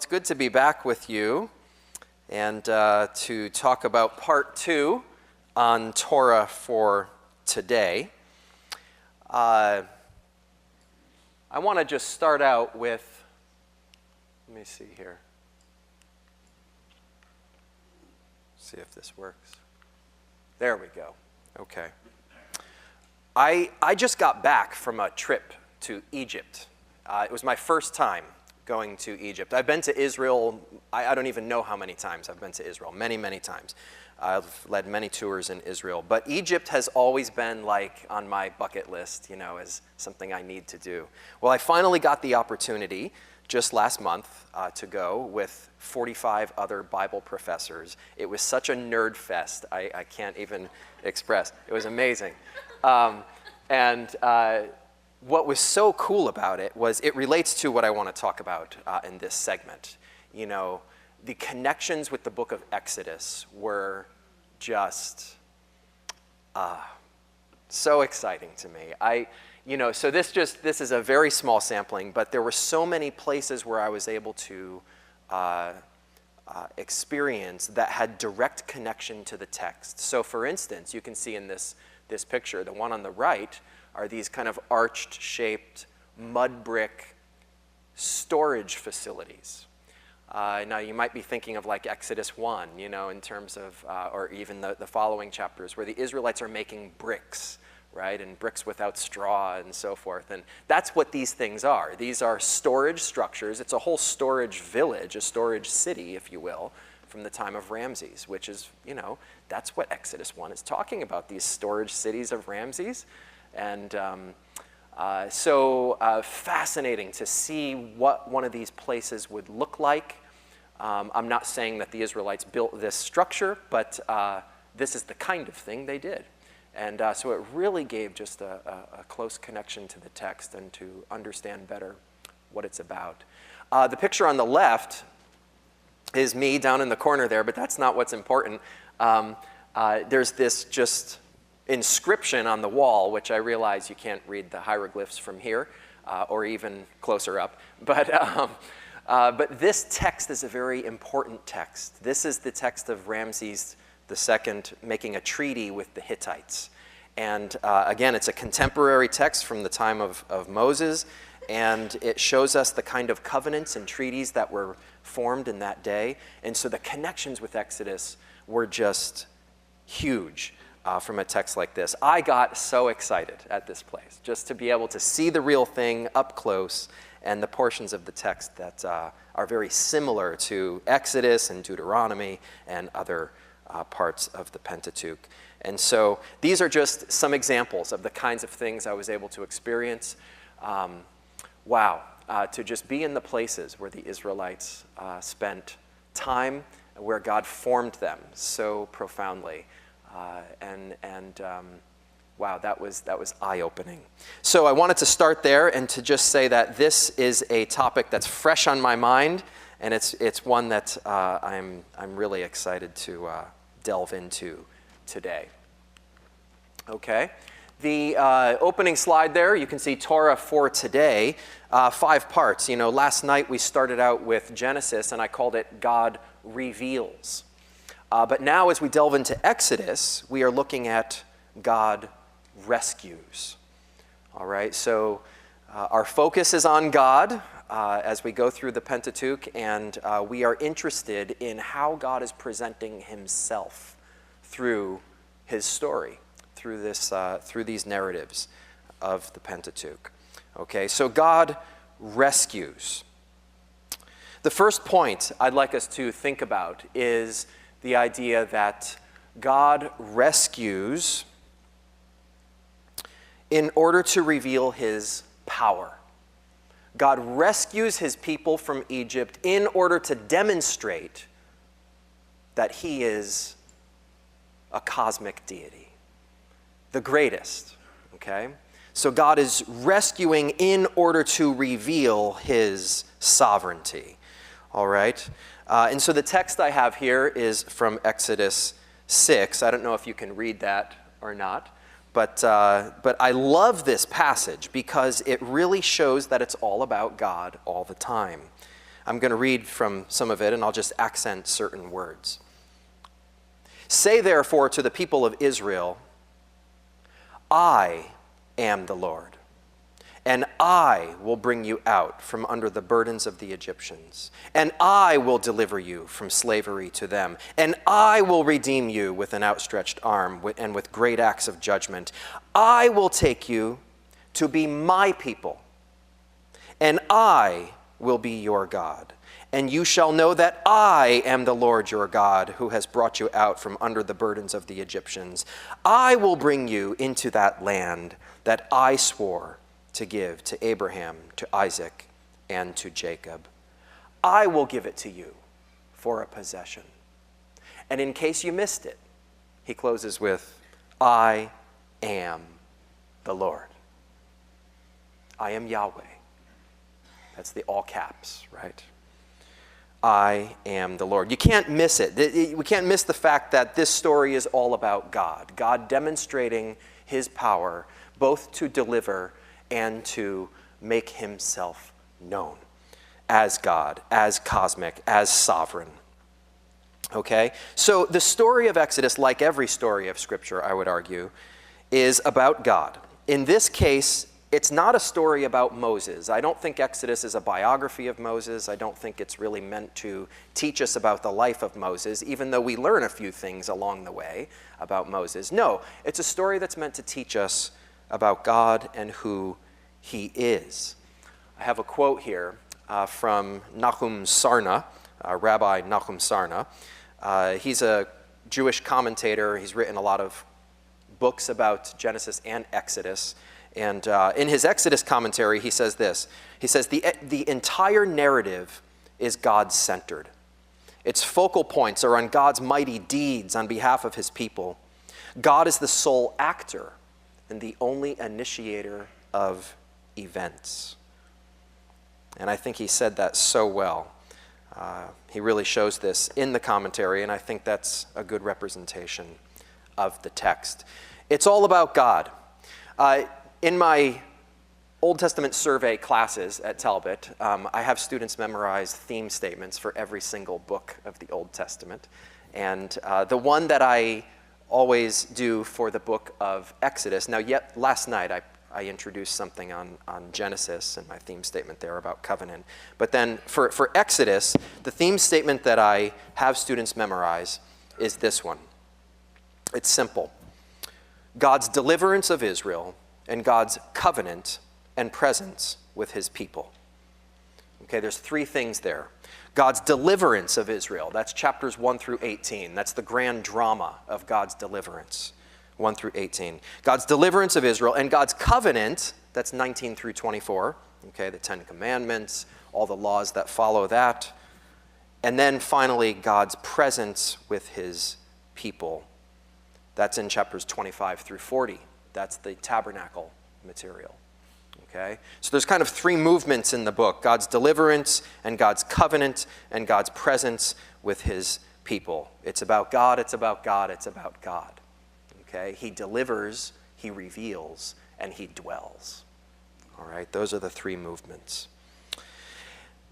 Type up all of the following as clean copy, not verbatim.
it's good to be back with you and to talk about part 2 on Torah for today. I want to just start out with, let me see here. See if this works. There we go. Okay. I just got back from a trip to Egypt. It was my first time going to Egypt. I've been to Israel, I don't even know how many times I've been to Israel, many, many times. I've led many tours in Israel. But Egypt has always been like on my bucket list, you know, as something I need to do. Well, I finally got the opportunity just last month to go with 45 other Bible professors. It was such a nerd fest, I can't even express. It was amazing. What was so cool about it was it relates to what I want to talk about in this segment. You know, the connections with the book of Exodus were just so exciting to me. So this is a very small sampling, but there were so many places where I was able to experience that had direct connection to the text. So for instance, you can see in this picture, the one on the right, are these kind of arched-shaped mud brick storage facilities. Now, you might be thinking of like Exodus 1, you know, in terms of, or even the following chapters, where the Israelites are making bricks, right, and bricks without straw and so forth. And that's what these things are. These are storage structures. It's a whole storage village, a storage city, if you will, from the time of Ramses, which is, you know, that's what Exodus 1 is talking about, these storage cities of Ramses. And so fascinating to see what one of these places would look like. I'm not saying that the Israelites built this structure, but this is the kind of thing they did. And so it really gave just a close connection to the text and to understand better what it's about. The picture on the left is me down in the corner there, but that's not what's important. There's this just inscription on the wall, which I realize you can't read the hieroglyphs from here, or even closer up. But this text is a very important text. This is the text of Ramses II making a treaty with the Hittites. And again, it's a contemporary text from the time of Moses, and it shows us the kind of covenants and treaties that were formed in that day. And so the connections with Exodus were just huge. From a text like this. I got so excited at this place, just to be able to see the real thing up close and the portions of the text that are very similar to Exodus and Deuteronomy and other parts of the Pentateuch. And so these are just some examples of the kinds of things I was able to experience. To just be in the places where the Israelites spent time, where God formed them so profoundly. Wow, that was eye-opening. So I wanted to start there and to just say that this is a topic that's fresh on my mind, and it's one that I'm really excited to delve into today. Okay, the opening slide there, you can see Torah for today, 5 parts. You know, last night we started out with Genesis, and I called it God Reveals. But now as we delve into Exodus, we are looking at God rescues. All right, so our focus is on God as we go through the Pentateuch, and we are interested in how God is presenting himself through his story, through these narratives of the Pentateuch. Okay, so God rescues. The first point I'd like us to think about is the idea that God rescues in order to reveal his power. God rescues his people from Egypt in order to demonstrate that he is a cosmic deity, the greatest, okay? So God is rescuing in order to reveal his sovereignty, all right? And so the text I have here is from Exodus 6. I don't know if you can read that or not, but I love this passage because it really shows that it's all about God all the time. I'm going to read from some of it, and I'll just accent certain words. Say therefore to the people of Israel, I am the Lord, and I will bring you out from under the burdens of the Egyptians, and I will deliver you from slavery to them, and I will redeem you with an outstretched arm and with great acts of judgment. I will take you to be my people, and I will be your God. And you shall know that I am the Lord your God, who has brought you out from under the burdens of the Egyptians. I will bring you into that land that I swore to give to Abraham, to Isaac, and to Jacob. I will give it to you for a possession. And in case you missed it, he closes with, I am the Lord. I am Yahweh. That's the all caps, right? I am the Lord. You can't miss it. We can't miss the fact that this story is all about God. God demonstrating his power both to deliver and to make himself known as God, as cosmic, as sovereign. Okay? So the story of Exodus, like every story of Scripture, I would argue, is about God. In this case, it's not a story about Moses. I don't think Exodus is a biography of Moses. I don't think it's really meant to teach us about the life of Moses, even though we learn a few things along the way about Moses. No, it's a story that's meant to teach us about God and who he is. I have a quote here from Nahum Sarna, Rabbi Nahum Sarna. He's a Jewish commentator. He's written a lot of books about Genesis and Exodus. And in his Exodus commentary, he says this. He says, the entire narrative is God-centered. Its focal points are on God's mighty deeds on behalf of his people. God is the sole actor and the only initiator of events. And I think he said that so well. He really shows this in the commentary, and I think that's a good representation of the text. It's all about God. In my Old Testament survey classes at Talbot, I have students memorize theme statements for every single book of the Old Testament. And the one that I always do for the book of Exodus, now yet last night I introduced something on Genesis and my theme statement there about covenant. But then for Exodus, the theme statement that I have students memorize is this one. It's simple. God's deliverance of Israel and God's covenant and presence with his people. Okay, there's three things there. God's deliverance of Israel, that's chapters 1 through 18. That's the grand drama of God's deliverance, 1 through 18. God's deliverance of Israel and God's covenant, that's 19 through 24. Okay, the Ten Commandments, all the laws that follow that. And then finally, God's presence with his people. That's in chapters 25 through 40. That's the tabernacle material. Okay? So there's kind of three movements in the book. God's deliverance and God's covenant and God's presence with his people. It's about God, it's about God, it's about God. Okay? He delivers, he reveals, and he dwells. All right? Those are the three movements.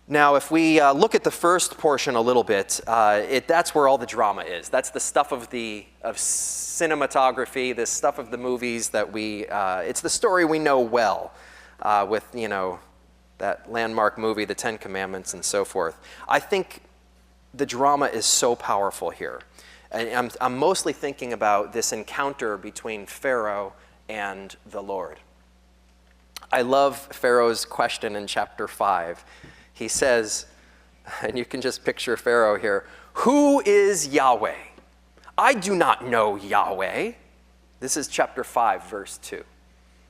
Now, if we look at the first portion a little bit, that's where all the drama is. That's the stuff of cinematography, the stuff of the movies that it's the story we know well with, that landmark movie, The Ten Commandments, and so forth. I think the drama is so powerful here. And I'm mostly thinking about this encounter between Pharaoh and the Lord. I love Pharaoh's question in chapter 5. He says, and you can just picture Pharaoh here, who is Yahweh? I do not know Yahweh. This is chapter 5, verse 2.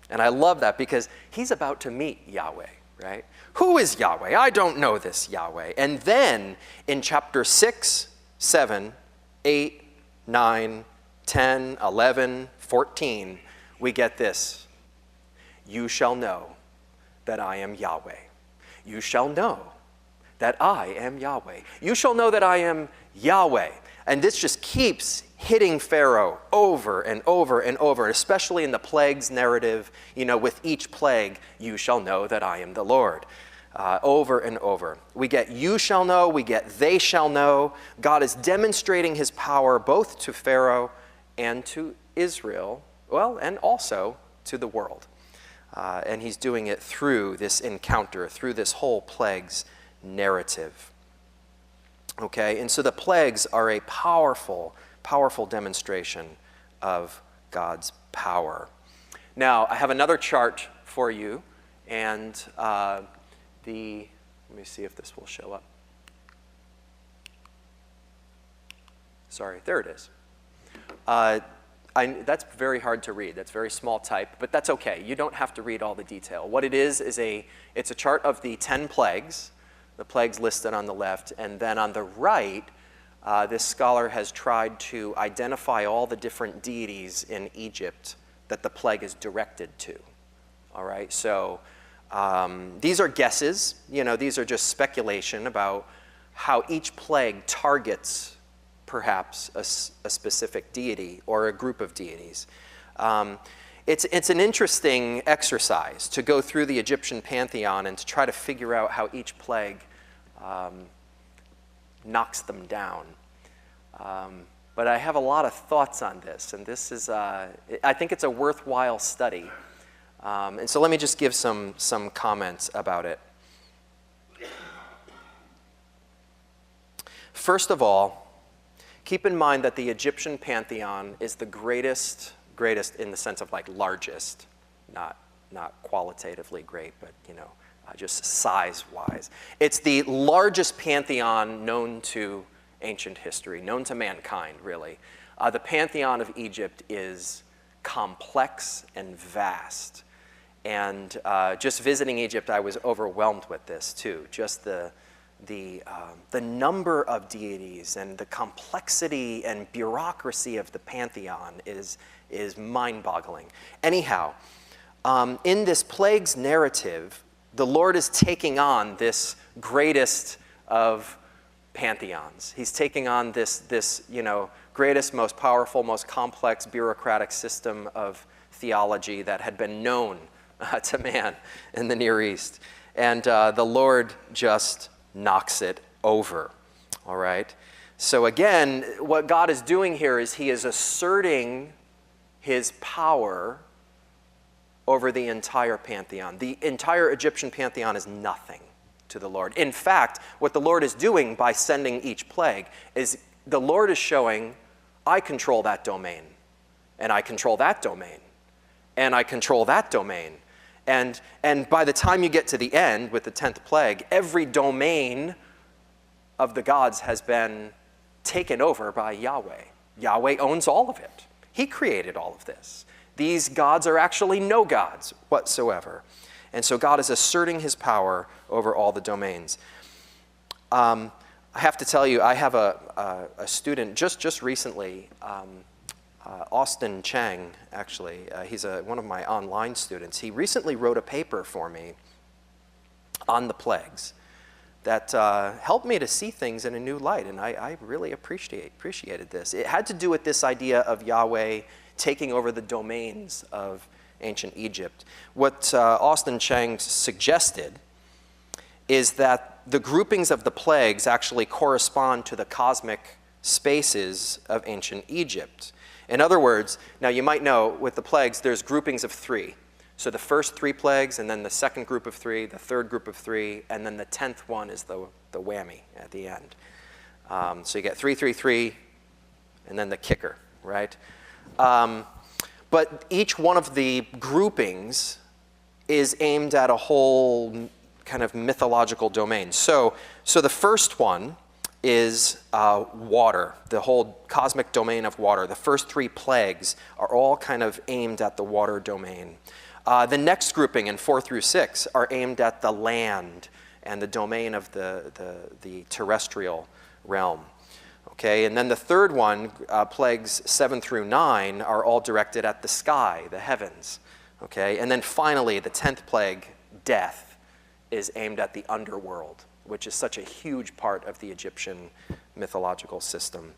And I love that because he's about to meet Yahweh, right? Who is Yahweh? I don't know this Yahweh. And then in chapter 6, 7, 8, 9, 10, 11, 14, we get this. You shall know that I am Yahweh. You shall know that I am Yahweh. You shall know that I am Yahweh. And this just keeps hitting Pharaoh over and over and over, especially in the plagues narrative. With each plague, you shall know that I am the Lord. over and over. We get you shall know, we get they shall know. God is demonstrating his power both to Pharaoh and to Israel, well, and also to the world. And he's doing it through this encounter, through this whole plagues narrative. Okay, and so the plagues are a powerful, powerful demonstration of God's power. Now, I have another chart for you, and let me see if this will show up. Sorry, there it is. That's very hard to read. That's very small type, but that's okay. You don't have to read all the detail. What it is it's a chart of the 10 plagues, the plagues listed on the left, and then on the right, this scholar has tried to identify all the different deities in Egypt that the plague is directed to. All right, so these are guesses. These are just speculation about how each plague targets perhaps a specific deity or a group of deities. It's an interesting exercise to go through the Egyptian pantheon and to try to figure out how each plague knocks them down. But I have a lot of thoughts on this, and this is, I think it's a worthwhile study. And so let me just give some comments about it. First of all, keep in mind that the Egyptian pantheon is the greatest in the sense of like largest, not qualitatively great, but just size-wise. It's the largest pantheon known to ancient history, known to mankind, really. The pantheon of Egypt is complex and vast. And just visiting Egypt, I was overwhelmed with this too. Just the number of deities and the complexity and bureaucracy of the pantheon is mind-boggling. Anyhow, in this plagues narrative, the Lord is taking on this greatest of pantheons. He's taking on this greatest, most powerful, most complex bureaucratic system of theology that had been known to man in the Near East. And the Lord just knocks it over, all right? So again, what God is doing here is he is asserting his power over the entire pantheon. The entire Egyptian pantheon is nothing to the Lord. In fact, what the Lord is doing by sending each plague is the Lord is showing, I control that domain, and I control that domain, and I control that domain. And by the time you get to the end with the 10th plague, every domain of the gods has been taken over by Yahweh. Yahweh owns all of it. He created all of this. These gods are actually no gods whatsoever. And so God is asserting his power over all the domains. I have to tell you, I have a student just recently, Austin Chang, actually. He's one of my online students. He recently wrote a paper for me on the plagues that helped me to see things in a new light, and I really appreciated this. It had to do with this idea of Yahweh taking over the domains of ancient Egypt. What Austin Chang suggested is that the groupings of the plagues actually correspond to the cosmic spaces of ancient Egypt. In other words, now you might know with the plagues, there's groupings of 3. So the first 3 plagues, and then the second group of 3, the third group of 3, and then the 10th one is the whammy at the end. So you get 3, 3, 3, and then the kicker, right? But each one of the groupings is aimed at a whole kind of mythological domain. So the first one is water, the whole cosmic domain of water. The first 3 plagues are all kind of aimed at the water domain. The next grouping in 4 through 6 are aimed at the land and the domain of the terrestrial realm. Okay, and then the third one, plagues 7 through 9, are all directed at the sky, the heavens. Okay, and then finally, the 10th plague, death, is aimed at the underworld, which is such a huge part of the Egyptian mythological system.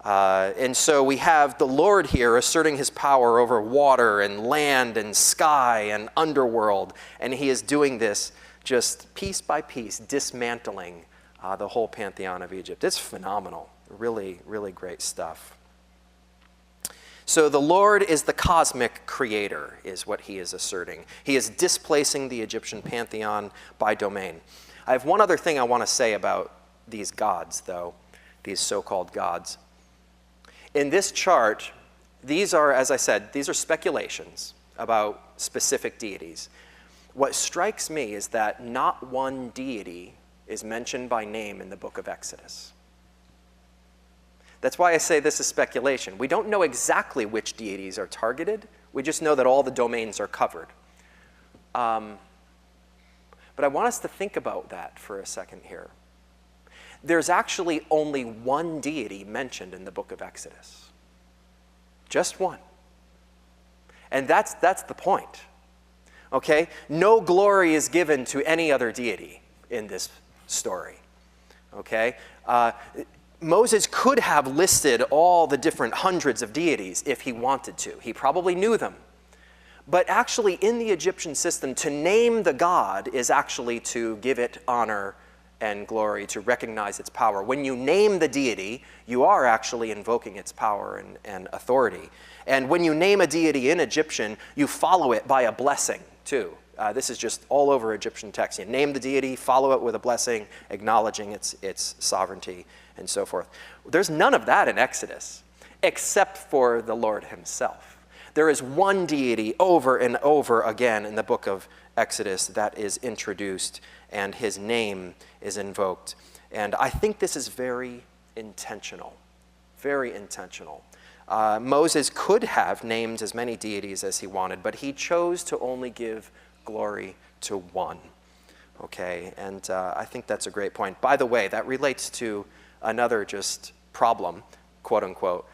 And so we have the Lord here asserting his power over water and land and sky and underworld, and he is doing this just piece by piece dismantling the whole pantheon of Egypt. It's phenomenal. Really, really great stuff. So the Lord is the cosmic creator, is what he is asserting. He is displacing the Egyptian pantheon by domain. I have one other thing I want to say about these gods, though, these so-called gods. In this chart, these are, as I said, these are speculations about specific deities. What strikes me is that not one deity is mentioned by name in the book of Exodus. That's why I say this is speculation. We don't know exactly which deities are targeted. We just know that all the domains are covered. But I want us to think about that for a second here. There's actually only one deity mentioned in the book of Exodus. Just one. And that's the point. Okay? No glory is given to any other deity in this story. Okay? Moses could have listed all the different hundreds of deities if he wanted to. He probably knew them. But actually, in the Egyptian system, to name the god is actually to give it honor and glory, to recognize its power. When you name the deity, you are actually invoking its power and authority. And when you name a deity in Egyptian, you follow it by a blessing, too. This is just all over Egyptian text. You name the deity, follow it with a blessing, acknowledging its sovereignty, and so forth. There's none of that in Exodus, except for the Lord himself. There is one deity over and over again in the book of Exodus that is introduced, and his name is invoked. And I think this is very intentional, very intentional. Moses could have named as many deities as he wanted, but he chose to only give glory to one. Okay, and I think that's a great point. By the way, that relates to another just problem, quote unquote,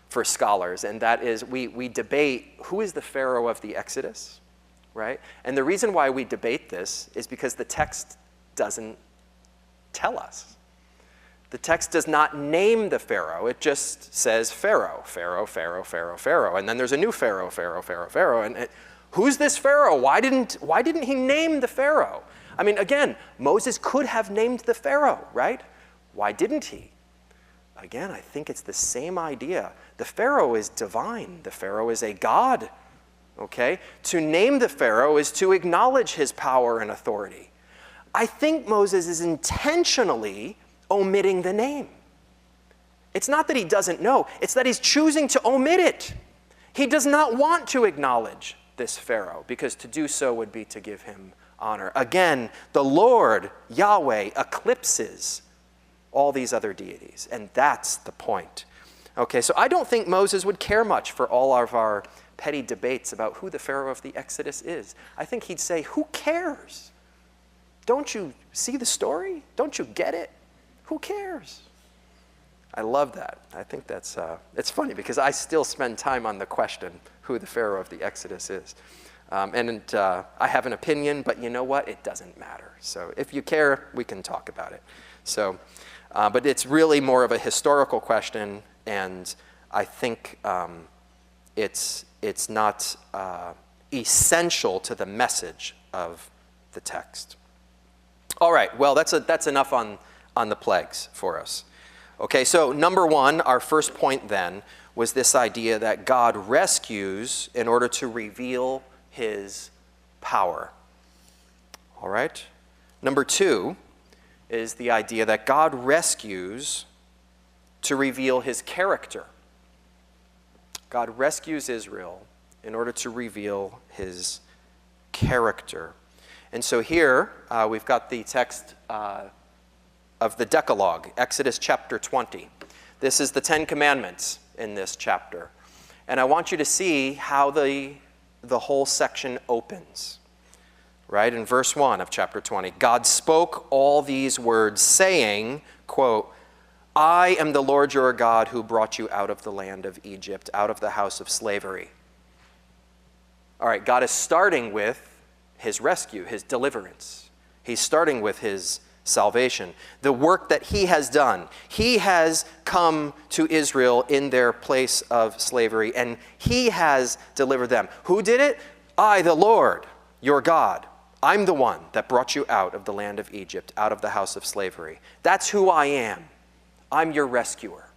for scholars, and that is we debate who is the Pharaoh of the Exodus, right? And the reason why we debate this is because the text doesn't tell us. The text does not name the Pharaoh. It just says Pharaoh, Pharaoh, Pharaoh, Pharaoh, Pharaoh, and then there's a new Pharaoh, Pharaoh, Pharaoh, Pharaoh, and who's this Pharaoh? Why didn't he name the Pharaoh? I mean, again, Moses could have named the Pharaoh, right? Why didn't he? Again, I think it's the same idea. The Pharaoh is divine. The Pharaoh is a god, okay? To name the Pharaoh is to acknowledge his power and authority. I think Moses is intentionally omitting the name. It's not that he doesn't know. It's that he's choosing to omit it. He does not want to acknowledge this Pharaoh, because to do so would be to give him honor. Again, the Lord, Yahweh, eclipses all these other deities, and that's the point. Okay, so I don't think Moses would care much for all of our petty debates about who the Pharaoh of the Exodus is. I think he'd say, who cares? Don't you see the story? Don't you get it? Who cares? I love that. I think that's, it's funny because I still spend time on the question who the Pharaoh of the Exodus is. I have an opinion, but you know what? It doesn't matter. So if you care, we can talk about it. So, but it's really more of a historical question, and I think it's not essential to the message of the text. All right, well, that's enough on the plagues for us. Okay, so number one, our first point then, was this idea that God rescues in order to reveal his power. All right? Number two is the idea that God rescues to reveal his character. God rescues Israel in order to reveal his character. And so here we've got the text of the Decalogue, Exodus chapter 20. This is the 10 Commandments in this chapter. And I want you to see how the whole section opens. Right? In verse 1 of chapter 20, God spoke all these words, saying, quote, I am the Lord your God who brought you out of the land of Egypt, out of the house of slavery. All right, God is starting with his rescue, his deliverance. He's starting with his salvation, the work that he has done. He has come to Israel in their place of slavery, and he has delivered them. Who did it? I, the Lord, your God. I'm the one that brought you out of the land of Egypt, out of the house of slavery. That's who I am. I'm your rescuer.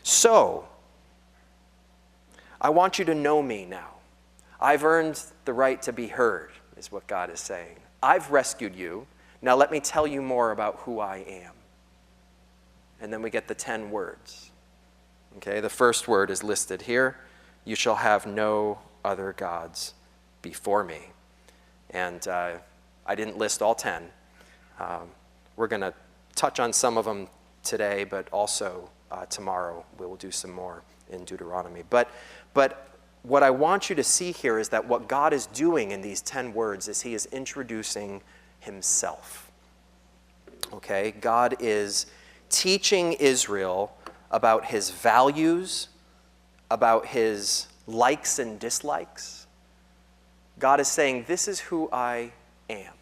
So, I want you to know me now. I've earned the right to be heard, is what God is saying. I've rescued you. Now let me tell you more about who I am. And then we get the 10 words. Okay, the first word is listed here. You shall have no other gods before me. And I didn't list all 10. We're going to touch on some of them today, but also tomorrow we will do some more in Deuteronomy. But what I want you to see here is that what God is doing in these 10 words is he is introducing himself. Okay, God is teaching Israel about his values, about his likes and dislikes. God is saying, this is who I am.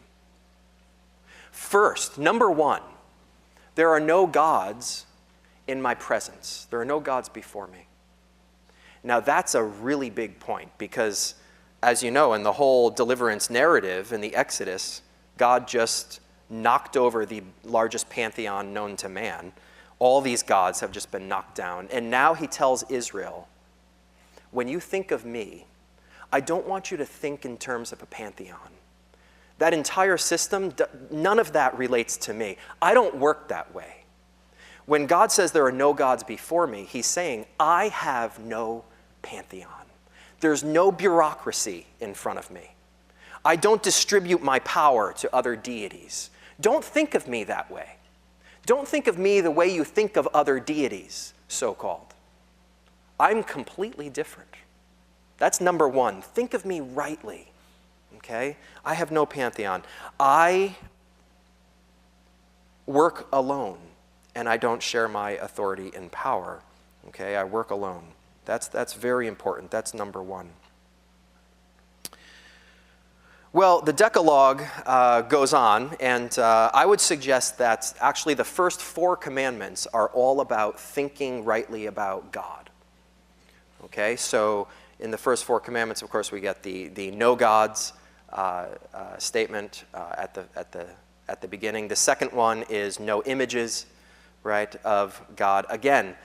First, number one, there are no gods in my presence. There are no gods before me. Now that's a really big point because, as you know, in the whole deliverance narrative in the Exodus, God just knocked over the largest pantheon known to man. All these gods have just been knocked down. And now he tells Israel, when you think of me, I don't want you to think in terms of a pantheon. That entire system, none of that relates to me. I don't work that way. When God says there are no gods before me, he's saying, I have no pantheon. There's no bureaucracy in front of me. I don't distribute my power to other deities. Don't think of me that way. Don't think of me the way you think of other deities, so-called. I'm completely different. That's number one. Think of me rightly, okay? I have no pantheon. I work alone, and I don't share my authority and power, okay? I work alone. That's very important. That's number one. Well, the Decalogue goes on, and I would suggest that actually the first 4 commandments are all about thinking rightly about God. Okay, so in the first 4 commandments, of course, we get the no gods statement at the beginning. The second one is no images, right, of God. Again,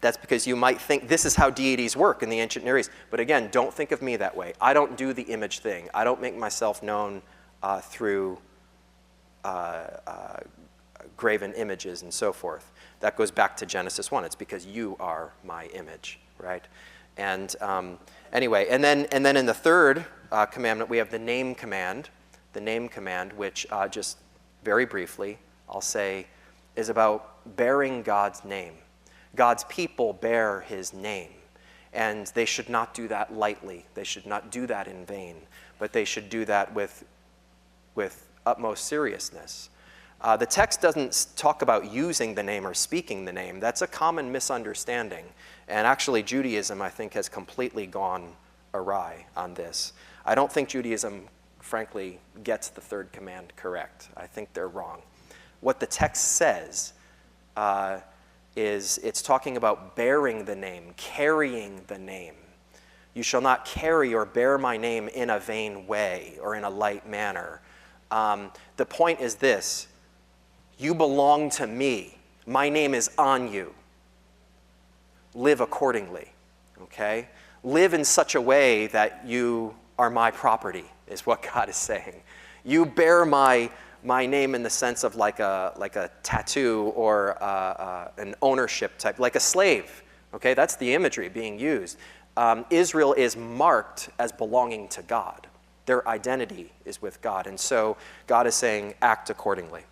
that's because you might think this is how deities work in the ancient Near East. But again, don't think of me that way. I don't do the image thing. I don't make myself known through graven images and so forth. That goes back to Genesis 1. It's because you are my image, right? And anyway, and then in the third commandment, we have the name command. The name command, which just very briefly, I'll say, is about bearing God's name. God's people bear his name, and they should not do that lightly. They should not do that in vain, but they should do that with utmost seriousness. The text doesn't talk about using the name or speaking the name. That's a common misunderstanding, and actually Judaism, I think, has completely gone awry on this. I don't think Judaism, frankly, gets the third command correct. I think they're wrong. What the text says is it's talking about bearing the name, carrying the name. You shall not carry or bear my name in a vain way or in a light manner. The point is this: you belong to me. My name is on you. Live accordingly, okay? Live in such a way that you are my property, is what God is saying. You bear my name in the sense of like a tattoo or an ownership type, like a slave. Okay, that's the imagery being used. Israel is marked as belonging to God. Their identity is with God, and so God is saying, act accordingly.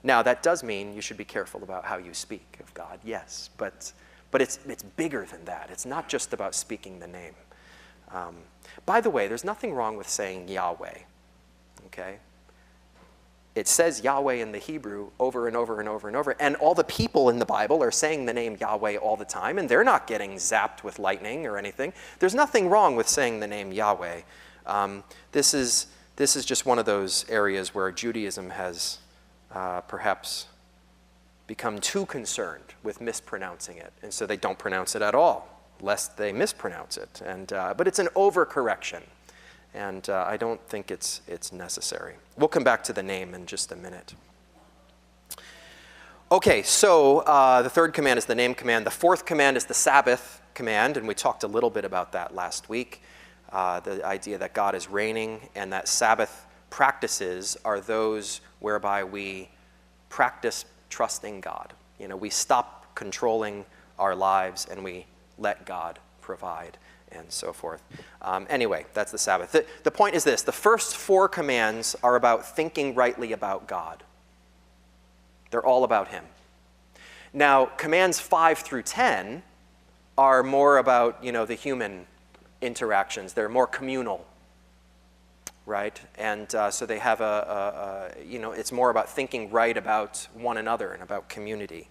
Now, that does mean you should be careful about how you speak of God, yes, but it's bigger than that. It's not just about speaking the name. By the way, there's nothing wrong with saying Yahweh, okay? It says Yahweh in the Hebrew over and over and over and over. And all the people in the Bible are saying the name Yahweh all the time, and they're not getting zapped with lightning or anything. There's nothing wrong with saying the name Yahweh. This is just one of those areas where Judaism has perhaps become too concerned with mispronouncing it. And so they don't pronounce it at all, lest they mispronounce it. But it's an overcorrection. And I don't think it's necessary. We'll come back to the name in just a minute. Okay, so the third command is the name command. The fourth command is the Sabbath command, and we talked a little bit about that last week. The idea that God is reigning and that Sabbath practices are those whereby we practice trusting God. You know, we stop controlling our lives and we let God provide and so forth. Anyway, that's the Sabbath. The point is this: the first four commands are about thinking rightly about God. They're all about him. Now, commands 5 through 10 are more about, the human interactions. They're more communal, right? And so they have it's more about thinking right about one another and about community.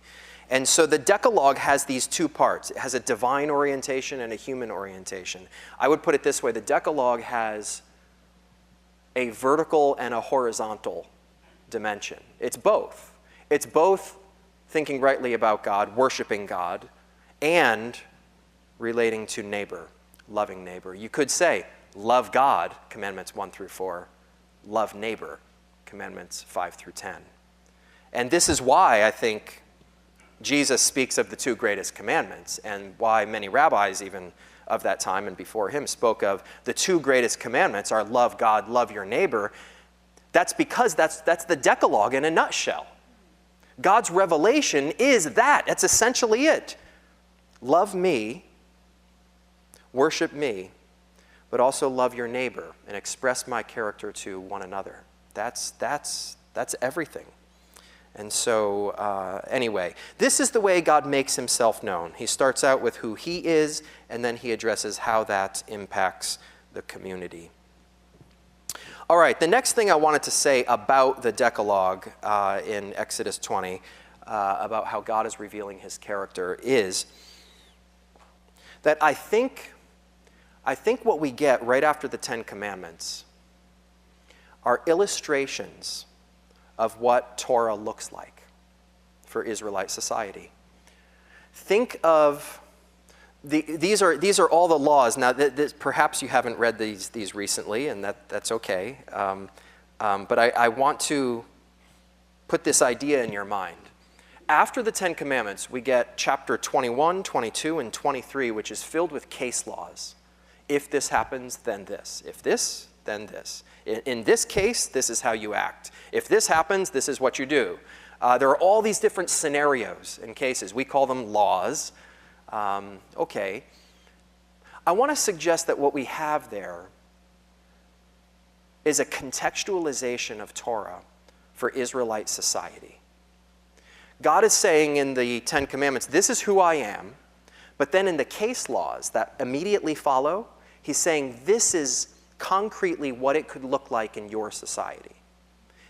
And so the Decalogue has these two parts. It has a divine orientation and a human orientation. I would put it this way: the Decalogue has a vertical and a horizontal dimension. It's both. It's both thinking rightly about God, worshiping God, and relating to neighbor, loving neighbor. You could say, love God, commandments 1 through 4, love neighbor, commandments 5 through 10. And this is why I think Jesus speaks of the two greatest commandments, and why many rabbis even of that time and before him spoke of the two greatest commandments are love God, love your neighbor. That's because that's the Decalogue in a nutshell. God's revelation is that. That's essentially it. Love me, worship me, but also love your neighbor and express my character to one another. That's everything. And so, anyway, this is the way God makes himself known. He starts out with who he is, and then he addresses how that impacts the community. All right, the next thing I wanted to say about the Decalogue in Exodus 20, about how God is revealing his character, is that I think what we get right after the Ten Commandments are illustrations of what Torah looks like for Israelite society. Think of these are all the laws. Now, perhaps you haven't read these recently, and that's okay. But I want to put this idea in your mind. After the Ten Commandments, we get chapter 21, 22, and 23, which is filled with case laws. If this happens, then this. If this, then this. In this case, this is how you act. If this happens, this is what you do. There are all these different scenarios and cases. We call them laws. Okay. I want to suggest that what we have there is a contextualization of Torah for Israelite society. God is saying in the Ten Commandments, this is who I am. But then in the case laws that immediately follow, he's saying this is concretely what it could look like in your society.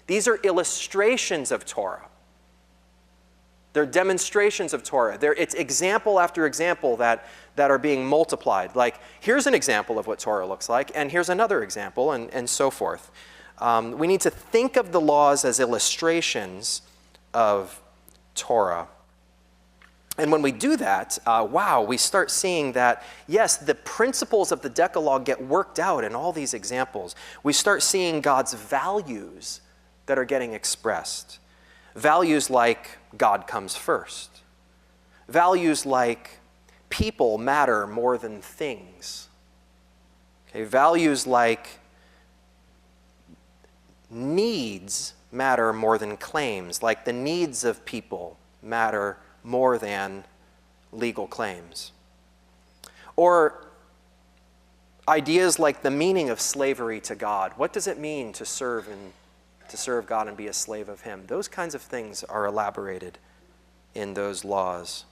These are illustrations of Torah. They're demonstrations of Torah. It's example after example that are being multiplied. Like, here's an example of what Torah looks like, and here's another example, and so forth. We need to think of the laws as illustrations of Torah. And when we do that, we start seeing that, yes, the principles of the Decalogue get worked out in all these examples. We start seeing God's values that are getting expressed. Values like God comes first. Values like people matter more than things. Okay, values like needs matter more than claims, like the needs of people matter more than legal claims. Or ideas like the meaning of slavery to God. What does it mean to serve God and be a slave of him? Those kinds of things are elaborated in those laws.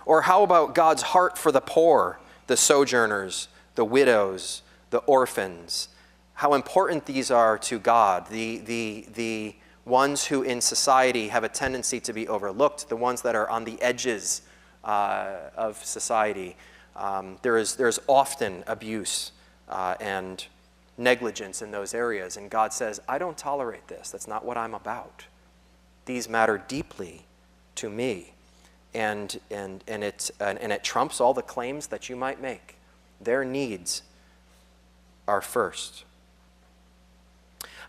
Or how about God's heart for the poor, the sojourners, the widows, the orphans? How important these are to God, the ones who in society have a tendency to be overlooked, the ones that are on the edges of society. There's often abuse and negligence in those areas, and God says, I don't tolerate this. That's not what I'm about. These matter deeply to me, and it trumps all the claims that you might make. Their needs are first.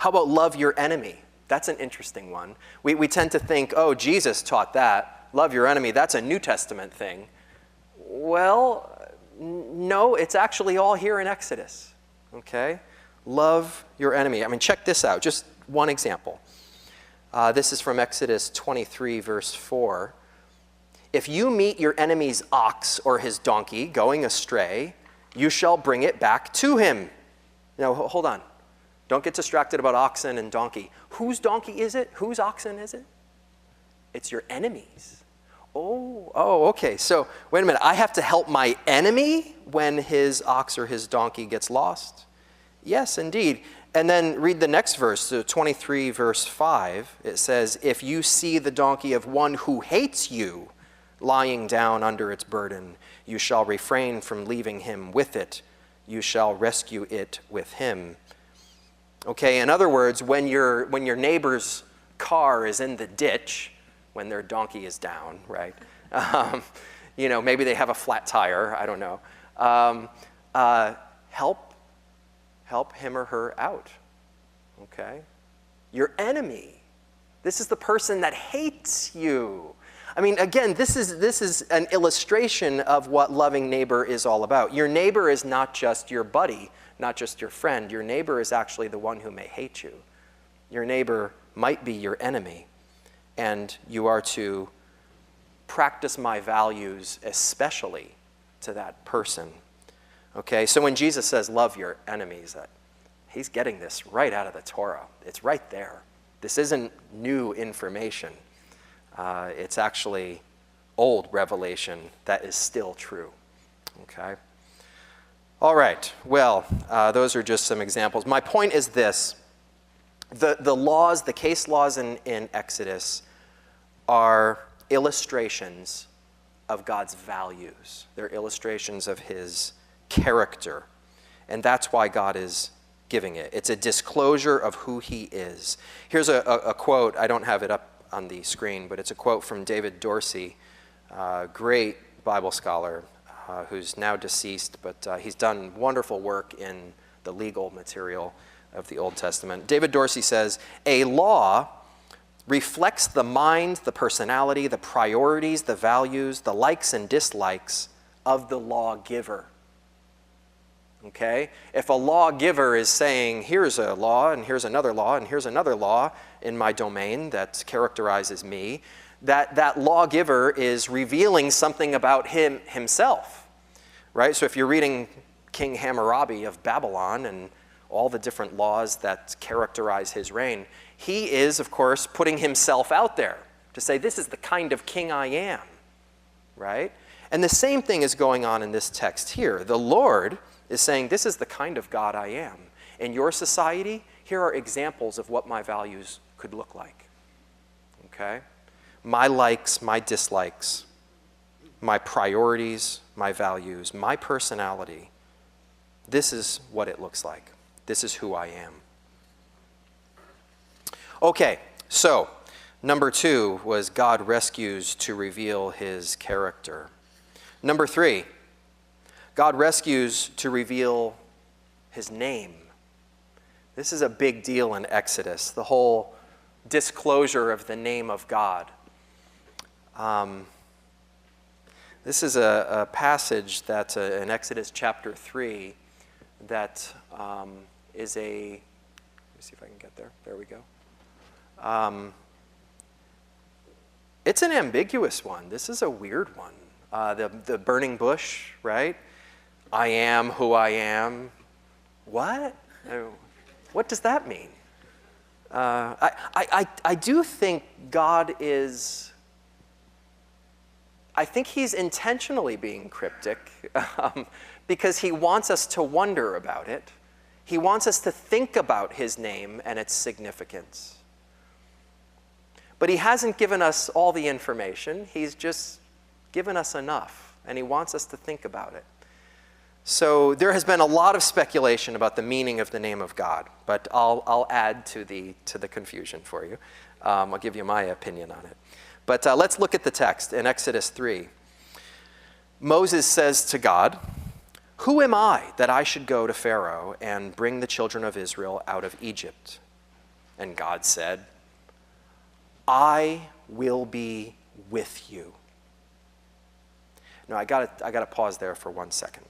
How about love your enemy? That's an interesting one. We tend to think, oh, Jesus taught that. Love your enemy, that's a New Testament thing. Well, no, it's actually all here in Exodus, okay? Love your enemy. I mean, check this out, just one example. This is from Exodus 23, verse 4. If you meet your enemy's ox or his donkey going astray, you shall bring it back to him. Now, hold on. Don't get distracted about oxen and donkey. Whose donkey is it? Whose oxen is it? It's your enemy's. Oh, okay. So, wait a minute. I have to help my enemy when his ox or his donkey gets lost? Yes, indeed. And then read the next verse, so 23, verse 5. It says, if you see the donkey of one who hates you lying down under its burden, you shall refrain from leaving him with it. You shall rescue it with him. Okay, in other words, when your neighbor's car is in the ditch, when their donkey is down, right? Maybe they have a flat tire, I don't know. Help him or her out, okay? Your enemy. This is the person that hates you. I mean, again, this is an illustration of what loving neighbor is all about. Your neighbor is not just your buddy, not just your friend. Your neighbor is actually the one who may hate you. Your neighbor might be your enemy, and you are to practice my values especially to that person. Okay, so when Jesus says love your enemies, he's getting this right out of the Torah. It's right there. This isn't new information. It's actually old revelation that is still true. Okay? All right, well, those are just some examples. My point is this. The laws, the case laws in Exodus are illustrations of God's values. They're illustrations of his character. And that's why God is giving it. It's a disclosure of who he is. Here's a quote. I don't have it up on the screen, but it's a quote from David Dorsey, great Bible scholar who's now deceased, but he's done wonderful work in the legal material of the Old Testament. David Dorsey says, a law reflects the mind, the personality, the priorities, the values, the likes and dislikes of the lawgiver. Okay? If a lawgiver is saying, here's a law, and here's another law, and here's another law in my domain that characterizes me, that lawgiver is revealing something about himself. Right? So if you're reading King Hammurabi of Babylon and all the different laws that characterize his reign, he is, of course, putting himself out there to say, this is the kind of king I am. Right? And the same thing is going on in this text here. The Lord is saying, this is the kind of God I am. In your society, here are examples of what my values could look like. Okay? My likes, my dislikes, my priorities, my values, my personality. This is what it looks like. This is who I am. Okay, so number 2 was God rescues to reveal his character. Number 3, God rescues to reveal his name. This is a big deal in Exodus, the whole disclosure of the name of God. This is a passage that in Exodus chapter 3 that is a, let me see if I can get there. There we go. It's an ambiguous one. This is a weird one. The burning bush, right? I am who I am. What? What does that mean? I do think God is, I think he's intentionally being cryptic because he wants us to wonder about it. He wants us to think about his name and its significance. But he hasn't given us all the information. He's just given us enough, and he wants us to think about it. So there has been a lot of speculation about the meaning of the name of God, but I'll add to the confusion for you. I'll give you my opinion on it. But let's look at the text in Exodus 3. Moses says to God, "Who am I that I should go to Pharaoh and bring the children of Israel out of Egypt?" And God said, I will be with you. Now, I gotta pause there for 1 second.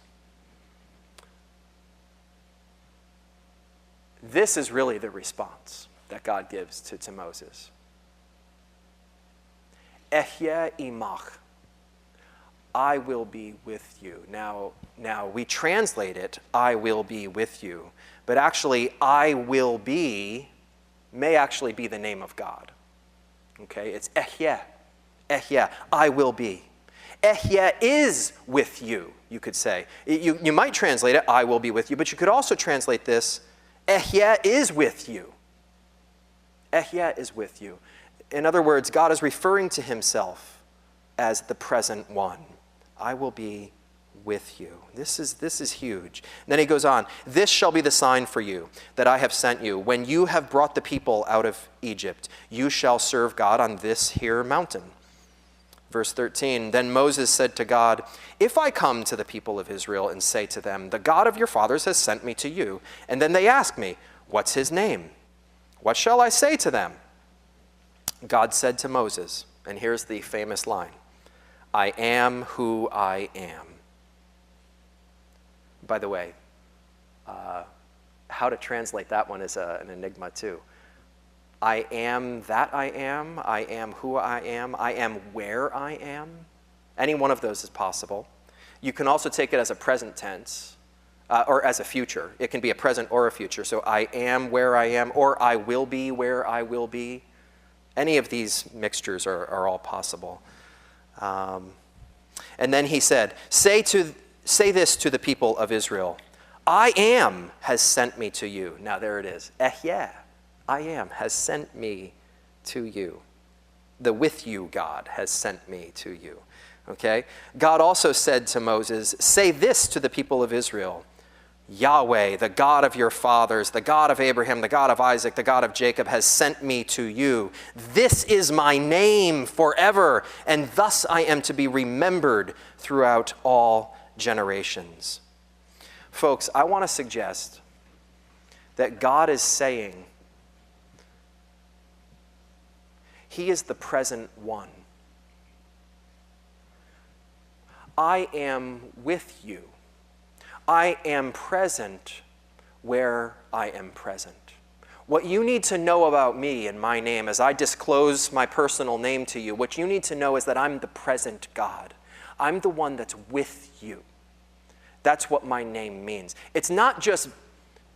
This is really the response that God gives to Moses. Ehyeh imach, I will be with you. Now we translate it, I will be with you. But actually, I will be may actually be the name of God. Okay, it's Ehyeh. Ehyeh, I will be. Ehyeh is with you, you could say. You might translate it, I will be with you, but you could also translate this, Ehyeh is with you. Ehyeh is with you. In other words, God is referring to himself as the present one. I will be with you. This is huge. And then he goes on, this shall be the sign for you that I have sent you. When you have brought the people out of Egypt, you shall serve God on this here mountain. Verse 13, then Moses said to God, if I come to the people of Israel and say to them, the God of your fathers has sent me to you, and then they ask me, what's his name? What shall I say to them? God said to Moses, and here's the famous line, I am who I am. By the way, how to translate that one is an enigma too. I am that I am who I am where I am. Any one of those is possible. You can also take it as a present tense or as a future. It can be a present or a future. So I am where I am, or I will be where I will be. Any of these mixtures are all possible. And then he said, say this to the people of Israel. I am has sent me to you. Now there it is. Ehyeh. I am has sent me to you. The with you God has sent me to you. Okay? God also said to Moses, say this to the people of Israel. Yahweh, the God of your fathers, the God of Abraham, the God of Isaac, the God of Jacob has sent me to you. This is my name forever, and thus I am to be remembered throughout all generations. Folks, I want to suggest that God is saying, he is the present one. I am with you. I am present where I am present. What you need to know about me and my name, as I disclose my personal name to you, what you need to know is that I'm the present God. I'm the one that's with you. That's what my name means. It's not just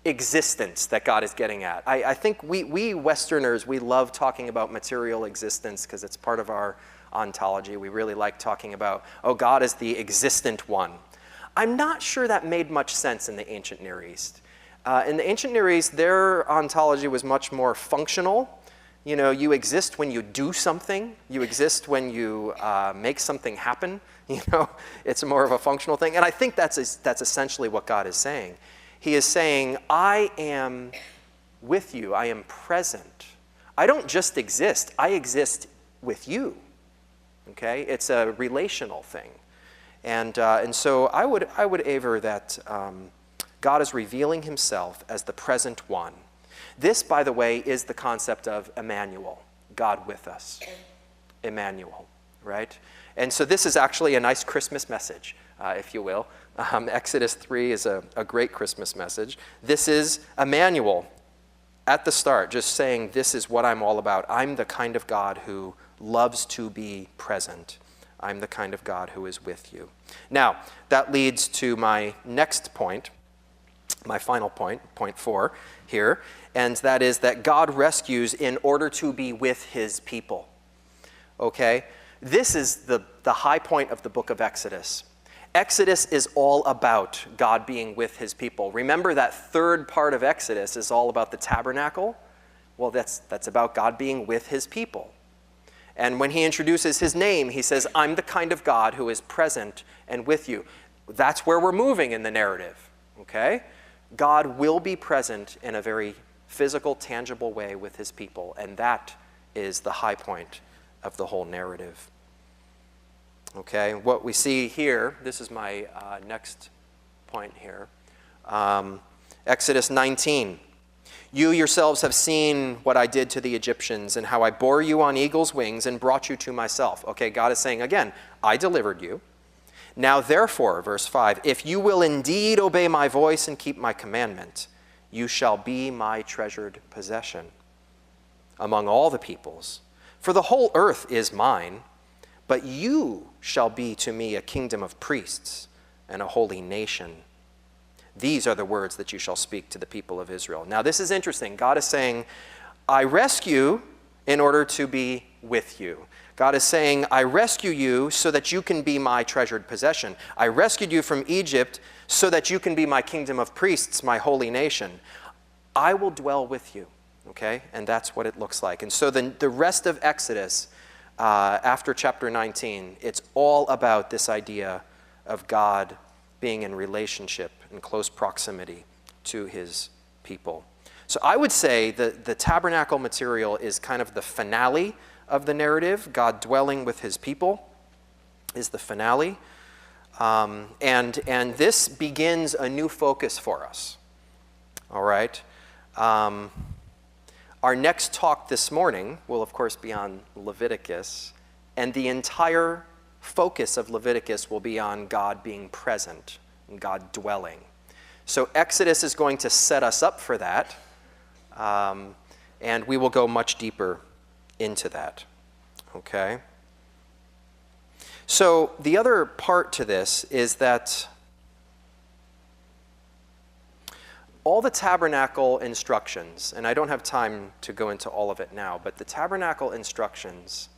existence that God is getting at. I think we Westerners, we love talking about material existence because it's part of our ontology. We really like talking about, oh, God is the existent one. I'm not sure that made much sense in the ancient Near East. In the ancient Near East, their ontology was much more functional. You know, you exist when you do something. You exist when you make something happen. You know, it's more of a functional thing. And I think that's essentially what God is saying. He is saying, I am with you. I am present. I don't just exist. I exist with you. Okay? It's a relational thing. And so I would aver that God is revealing himself as the present one. This, by the way, is the concept of Emmanuel, God with us. Emmanuel, right? And so this is actually a nice Christmas message, if you will. Exodus 3 is a great Christmas message. This is Emmanuel at the start, just saying this is what I'm all about. I'm the kind of God who loves to be present. I'm the kind of God who is with you. Now, that leads to my next point, my final point, point 4 here, and that is that God rescues in order to be with his people. Okay? This is the high point of the book of Exodus. Exodus is all about God being with his people. Remember that third part of Exodus is all about the tabernacle? Well, that's about God being with his people. And when he introduces his name, he says, I'm the kind of God who is present and with you. That's where we're moving in the narrative, okay? God will be present in a very physical, tangible way with his people, and that is the high point of the whole narrative. Okay, what we see here, this is my next point here. Exodus 19. You yourselves have seen what I did to the Egyptians and how I bore you on eagle's wings and brought you to myself. Okay, God is saying again, I delivered you. Now therefore, verse 5, if you will indeed obey my voice and keep my commandment, you shall be my treasured possession among all the peoples. For the whole earth is mine, but you shall be to me a kingdom of priests and a holy nation. These are the words that you shall speak to the people of Israel. Now this is interesting. God is saying, I rescue in order to be with you. God is saying, I rescue you so that you can be my treasured possession. I rescued you from Egypt so that you can be my kingdom of priests, my holy nation. I will dwell with you, okay? And that's what it looks like. And so the rest of Exodus, after chapter 19, it's all about this idea of God being in relationship in close proximity to his people. So I would say that the tabernacle material is kind of the finale of the narrative. God dwelling with his people is the finale. And this begins a new focus for us. All right? Our next talk this morning will, of course, be on Leviticus, and the entire focus of Leviticus will be on God being present and God dwelling. So Exodus is going to set us up for that, and we will go much deeper into that. Okay? So the other part to this is that all the tabernacle instructions, and I don't have time to go into all of it now, but the tabernacle instructions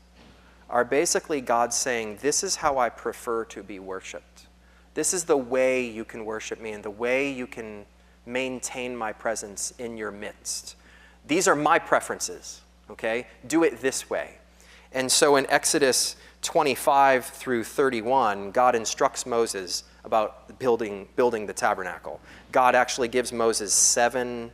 are basically God saying, this is how I prefer to be worshiped. This is the way you can worship me and the way you can maintain my presence in your midst. These are my preferences, okay? Do it this way. And so in Exodus 25 through 31, God instructs Moses about building the tabernacle. God actually gives Moses 7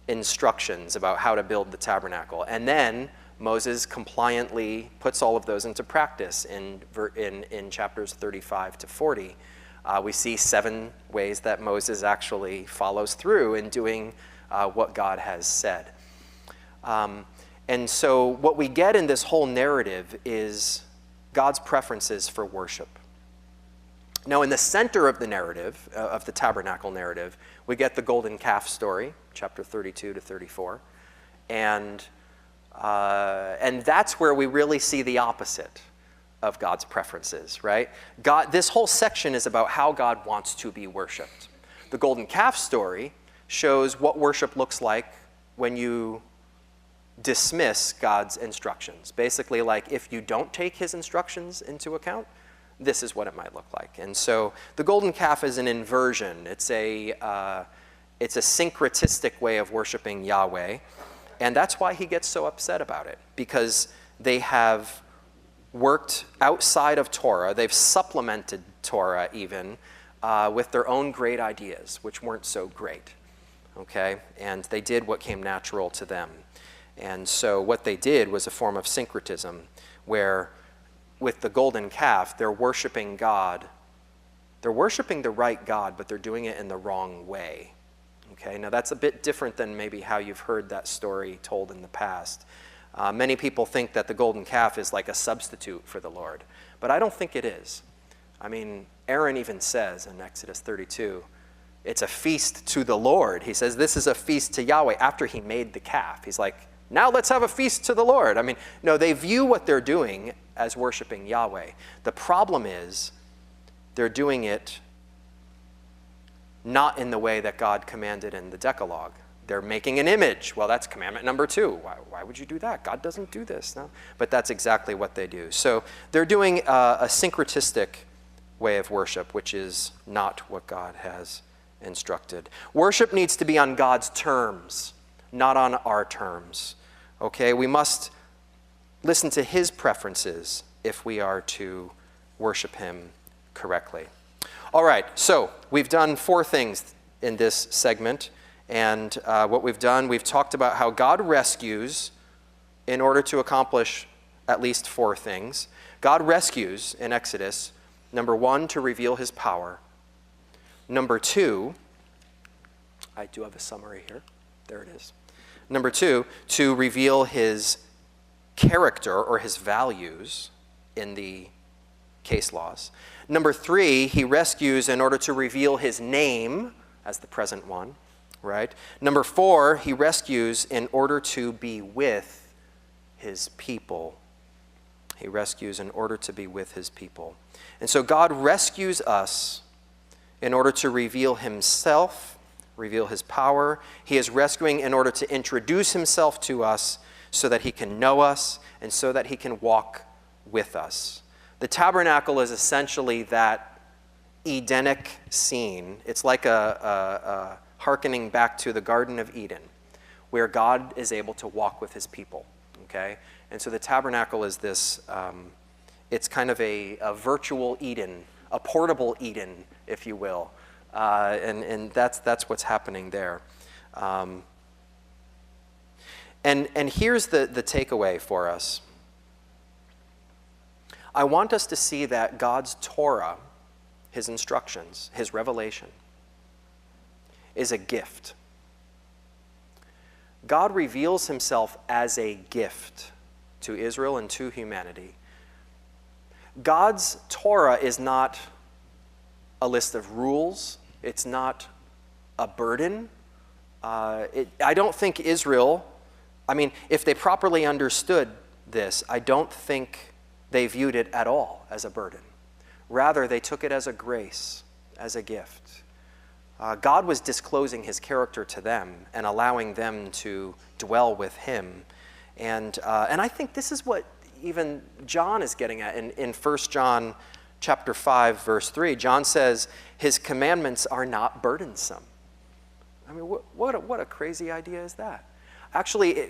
instructions about how to build the tabernacle. And then Moses compliantly puts all of those into practice in chapters 35 to 40. We see 7 ways that Moses actually follows through in doing what God has said. And so what we get in this whole narrative is God's preferences for worship. Now, in the center of the narrative, of the tabernacle narrative, we get the golden calf story, chapter 32 to 34. And that's where we really see the opposite of God's preferences, right? This whole section is about how God wants to be worshipped. The golden calf story shows what worship looks like when you dismiss God's instructions. Basically, like if you don't take his instructions into account, this is what it might look like. And so the golden calf is an inversion. It's a syncretistic way of worshiping Yahweh. And that's why he gets so upset about it, because they have worked outside of Torah. They've supplemented Torah even with their own great ideas, which weren't so great. Okay? And they did what came natural to them. And so what they did was a form of syncretism where with the golden calf, they're worshiping God. They're worshiping the right God, but they're doing it in the wrong way. Okay, now that's a bit different than maybe how you've heard that story told in the past. Many people think that the golden calf is like a substitute for the Lord, but I don't think it is. I mean, Aaron even says in Exodus 32, it's a feast to the Lord. He says, this is a feast to Yahweh after he made the calf. He's like, now let's have a feast to the Lord. I mean, no, they view what they're doing as worshiping Yahweh. The problem is they're doing it not in the way that God commanded in the Decalogue. They're making an image. Well, that's commandment number 2. Why would you do that? God doesn't do this. No? But that's exactly what they do. So they're doing a syncretistic way of worship, which is not what God has instructed. Worship needs to be on God's terms, not on our terms. Okay, we must listen to his preferences if we are to worship him correctly. All right, so we've done 4 things in this segment, and what we've done, we've talked about how God rescues in order to accomplish at least 4 things. God rescues in Exodus, number 1, to reveal his power. Number 2, I do have a summary here. There it is. Number 2, to reveal his character or his values in the case laws. Number 3, he rescues in order to reveal his name as the present one, right? Number 4, he rescues in order to be with his people. He rescues in order to be with his people. And so God rescues us in order to reveal himself, reveal his power. He is rescuing in order to introduce himself to us so that he can know us and so that he can walk with us. The tabernacle is essentially that Edenic scene. It's like a hearkening back to the Garden of Eden, where God is able to walk with his people, okay? And so the tabernacle is this, it's kind of a virtual Eden, a portable Eden, if you will. And that's what's happening there. And here's the takeaway for us. I want us to see that God's Torah, his instructions, his revelation, is a gift. God reveals himself as a gift to Israel and to humanity. God's Torah is not a list of rules. It's not a burden. I don't think Israel, if they properly understood this, I don't think they viewed it at all as a burden. Rather, they took it as a grace, as a gift. God was disclosing his character to them and allowing them to dwell with him. And I think this is what even John is getting at in 1 John chapter 5, verse 3. John says, his commandments are not burdensome. What a crazy idea is that? Actually,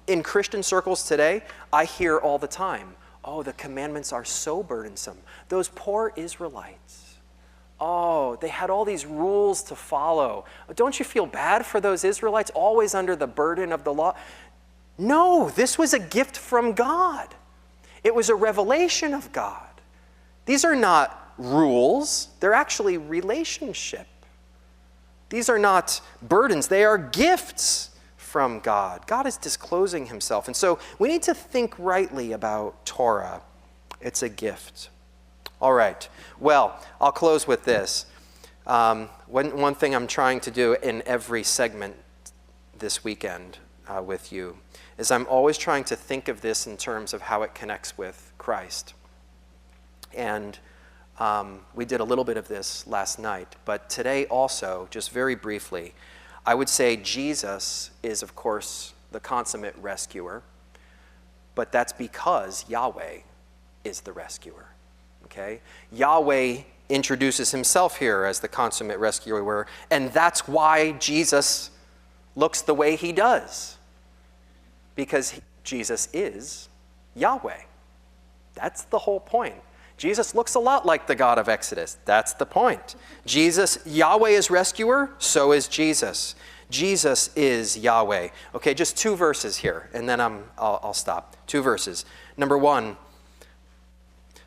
in Christian circles today, I hear all the time, oh, the commandments are so burdensome. Those poor Israelites. Oh, they had all these rules to follow. Don't you feel bad for those Israelites, always under the burden of the law? No, this was a gift from God. It was a revelation of God. These are not rules. They're actually relationship. These are not burdens. They are gifts from God. God is disclosing himself. And so we need to think rightly about Torah. It's a gift. All right. Well, I'll close with this. One thing I'm trying to do in every segment this weekend with you is I'm always trying to think of this in terms of how it connects with Christ. And we did a little bit of this last night, but today also, just very briefly, I would say Jesus is, of course, the consummate rescuer, but that's because Yahweh is the rescuer, okay? Yahweh introduces himself here as the consummate rescuer, and that's why Jesus looks the way he does, because Jesus is Yahweh. That's the whole point. Jesus looks a lot like the God of Exodus. That's the point. Yahweh is rescuer, so is Jesus. Jesus is Yahweh. Okay, just 2 verses here, and then I'll stop. 2 verses. Number 1,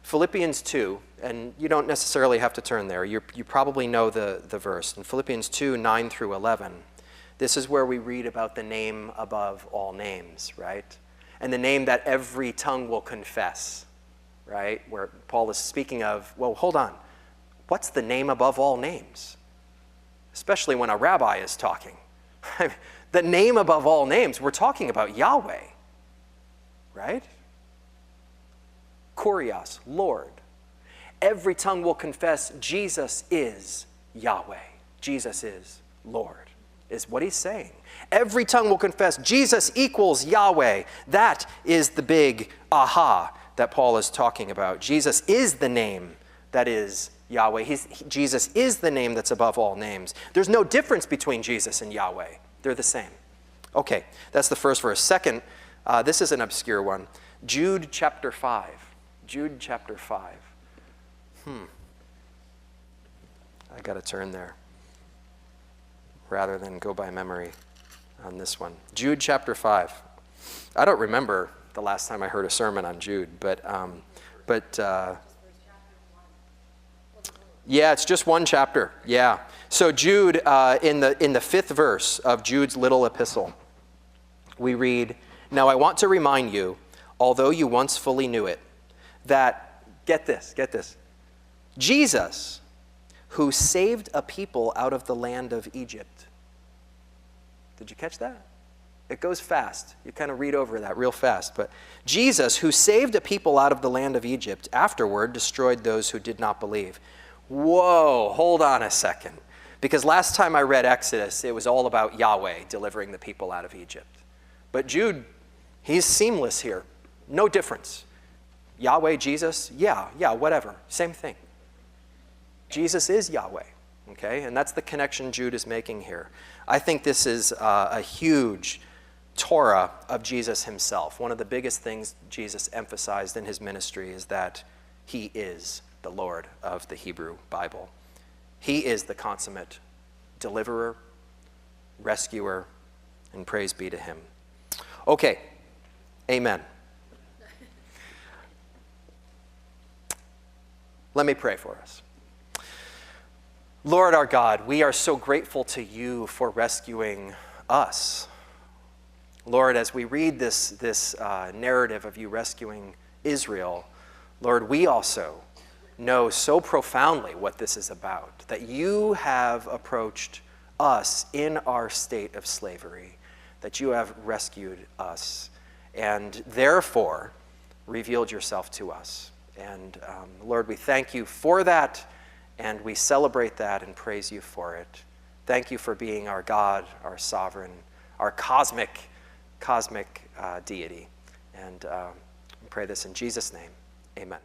Philippians 2, and you don't necessarily have to turn there. You probably know the verse. In Philippians 2, 9 through 11, this is where we read about the name above all names, right? And the name that every tongue will confess. Right, where Paul is speaking of, well, hold on, what's the name above all names? Especially when a rabbi is talking. The name above all names, we're talking about Yahweh, right? Kurios, Lord. Every tongue will confess Jesus is Yahweh. Jesus is Lord, is what he's saying. Every tongue will confess Jesus equals Yahweh. That is the big aha that Paul is talking about. Jesus is the name that is Yahweh. Jesus is the name that's above all names. There's no difference between Jesus and Yahweh. They're the same. Okay, that's the first verse. Second, this is an obscure one. Jude chapter 5. Jude chapter 5. I got to turn there rather than go by memory on this one. Jude chapter 5. I don't remember the last time I heard a sermon on Jude, but Yeah, it's just one chapter. Yeah. So Jude, in the 5th verse of Jude's little epistle, we read, "Now I want to remind you, although you once fully knew it, that," get this, "Jesus, who saved a people out of the land of Egypt." Did you catch that? It goes fast. You kind of read over that real fast. But Jesus, who saved a people out of the land of Egypt, afterward destroyed those who did not believe. Whoa, hold on a second. Because last time I read Exodus, it was all about Yahweh delivering the people out of Egypt. But Jude, he's seamless here. No difference. Yahweh, Jesus, yeah, whatever. Same thing. Jesus is Yahweh, okay? And that's the connection Jude is making here. I think this is a huge Torah of Jesus himself. One of the biggest things Jesus emphasized in his ministry is that he is the Lord of the Hebrew Bible. He is the consummate deliverer, rescuer, and praise be to him. Okay, amen. Let me pray for us. Lord our God, we are so grateful to you for rescuing us. Lord, as we read this narrative of you rescuing Israel, Lord, we also know so profoundly what this is about, that you have approached us in our state of slavery, that you have rescued us, and therefore revealed yourself to us. And Lord, we thank you for that, and we celebrate that and praise you for it. Thank you for being our God, our sovereign, our cosmic deity. And we pray this in Jesus' name. Amen.